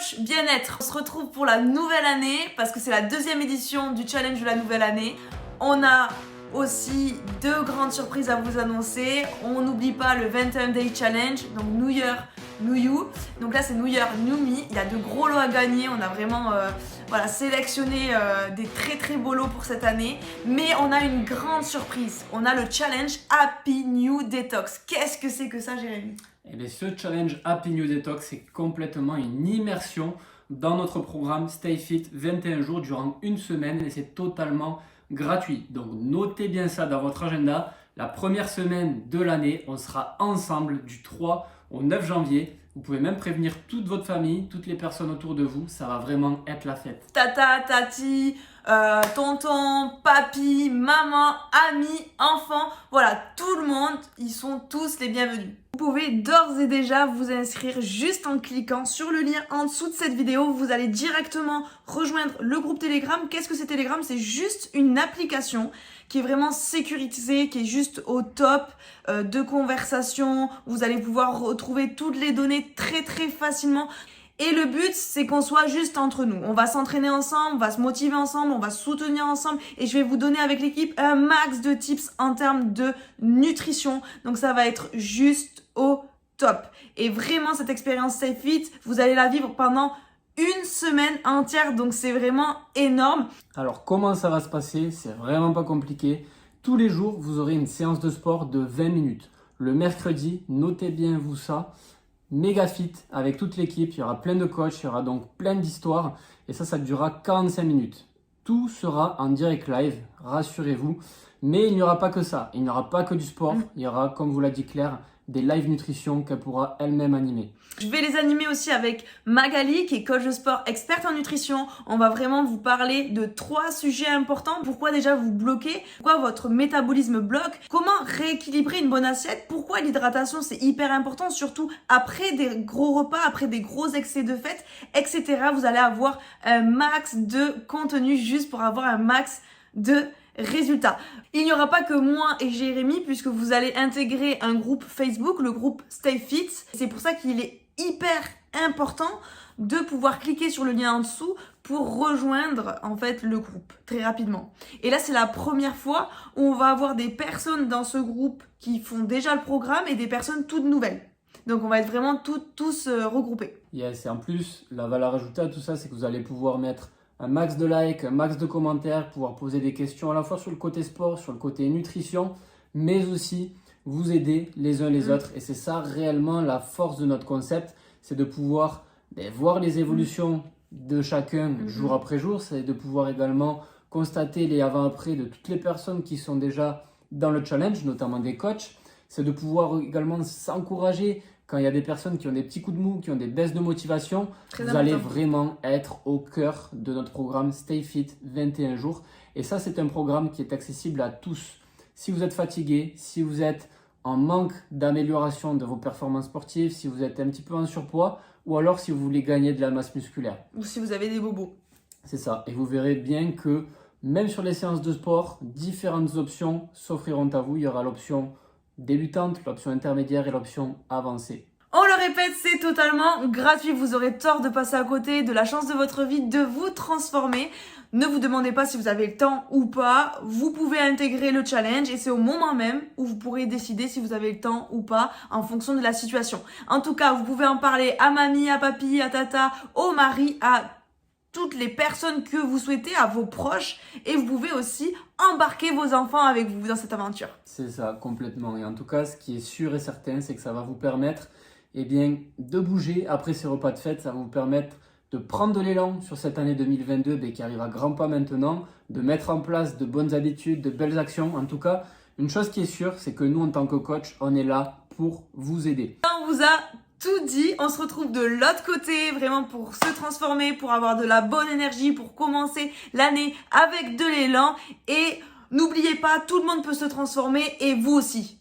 coach bien-être. On se retrouve pour la nouvelle année parce que c'est la deuxième édition du challenge de la nouvelle année. On a aussi deux grandes surprises à vous annoncer. On n'oublie pas le 21 Day Challenge, donc New Year, New You. Donc là c'est New Year, New Me. Il y a de gros lots à gagner. On a vraiment sélectionné des très beaux lots pour cette année. Mais on a une grande surprise. On a le challenge Happy New Detox. Qu'est-ce que c'est que ça, Jérémy ? Eh bien, ce challenge Happy New Detox, c'est complètement une immersion dans notre programme Stay Fit 21 jours durant une semaine et c'est totalement gratuit. Donc notez bien ça dans votre agenda. La première semaine de l'année, on sera ensemble du 3 au 9 janvier. Vous pouvez même prévenir toute votre famille, toutes les personnes autour de vous. Ça va vraiment être la fête. Tata, tati, tonton, papy, maman, amis, enfants, voilà, tout le monde, ils sont tous les bienvenus. Vous pouvez d'ores et déjà vous inscrire juste en cliquant sur le lien en dessous de cette vidéo. Vous allez directement rejoindre le groupe Telegram. Qu'est-ce que c'est Telegram ? C'est juste une application qui est vraiment sécurisée, qui est juste au top de conversation. Vous allez pouvoir retrouver toutes les données très facilement. Et le but, c'est qu'on soit juste entre nous. On va s'entraîner ensemble, on va se motiver ensemble, on va se soutenir ensemble. Et je vais vous donner avec l'équipe un max de tips en termes de nutrition. Donc ça va être juste au top. Et vraiment, cette expérience Stay Fit, vous allez la vivre pendant une semaine entière. Donc c'est vraiment énorme. Alors comment ça va se passer ? C'est vraiment pas compliqué. Tous les jours, vous aurez une séance de sport de 20 minutes. Le mercredi, notez bien vous ça. Méga fit avec toute l'équipe, il y aura plein de coachs, il y aura donc plein d'histoires et ça durera 45 minutes. Tout sera en direct live, rassurez-vous. Mais il n'y aura pas que ça, il n'y aura pas que du sport, il y aura, comme vous l'a dit Claire, des live nutrition qu'elle pourra elle-même animer. Je vais les animer aussi avec Magali, qui est coach de sport experte en nutrition. On va vraiment vous parler de 3 sujets importants. Pourquoi déjà vous bloquez ? Pourquoi votre métabolisme bloque ? Comment rééquilibrer une bonne assiette ? Pourquoi l'hydratation c'est hyper important, surtout après des gros repas, après des gros excès de fête, etc. Vous allez avoir un max de contenu juste pour avoir un max de résultats. Il n'y aura pas que moi et Jérémy puisque vous allez intégrer un groupe Facebook, le groupe Stay Fit. C'est pour ça qu'il est hyper important de pouvoir cliquer sur le lien en dessous pour rejoindre en fait le groupe très rapidement. Et là c'est la première fois où on va avoir des personnes dans ce groupe qui font déjà le programme et des personnes toutes nouvelles. Donc on va être vraiment tous regroupés. Yes, et en plus, la valeur ajoutée à tout ça, c'est que vous allez pouvoir mettre un max de likes, un max de commentaires, pouvoir poser des questions à la fois sur le côté sport, sur le côté nutrition, mais aussi vous aider les uns les autres. Et c'est ça réellement la force de notre concept, c'est de pouvoir voir les évolutions de chacun jour après jour, c'est de pouvoir également constater les avant-après de toutes les personnes qui sont déjà dans le challenge, notamment des coachs. C'est de pouvoir également s'encourager quand il y a des personnes qui ont des petits coups de mou, qui ont des baisses de motivation. Vous allez vraiment être au cœur de notre programme Stay Fit 21 jours. Et ça, c'est un programme qui est accessible à tous. Si vous êtes fatigué, si vous êtes en manque d'amélioration de vos performances sportives, si vous êtes un petit peu en surpoids, ou alors si vous voulez gagner de la masse musculaire. Ou si vous avez des bobos. C'est ça. Et vous verrez bien que même sur les séances de sport, différentes options s'offriront à vous. Il y aura l'option débutante, l'option intermédiaire et l'option avancée. On le répète, c'est totalement gratuit. Vous aurez tort de passer à côté de la chance de votre vie de vous transformer. Ne vous demandez pas si vous avez le temps ou pas. Vous pouvez intégrer le challenge et c'est au moment même où vous pourrez décider si vous avez le temps ou pas en fonction de la situation. En tout cas, vous pouvez en parler à mamie, à papy, à tata, au mari, à toutes les personnes que vous souhaitez, à vos proches, et vous pouvez aussi embarquer vos enfants avec vous dans cette aventure. C'est ça, complètement. Et en tout cas, ce qui est sûr et certain, c'est que ça va vous permettre de bouger après ces repas de fête. Ça va vous permettre de prendre de l'élan sur cette année 2022 qui arrive à grands pas maintenant, de mettre en place de bonnes habitudes, de belles actions. En tout cas, une chose qui est sûre, c'est que nous, en tant que coach, on est là pour vous aider. On vous a tout dit, on se retrouve de l'autre côté, vraiment pour se transformer, pour avoir de la bonne énergie, pour commencer l'année avec de l'élan. Et n'oubliez pas, tout le monde peut se transformer et vous aussi.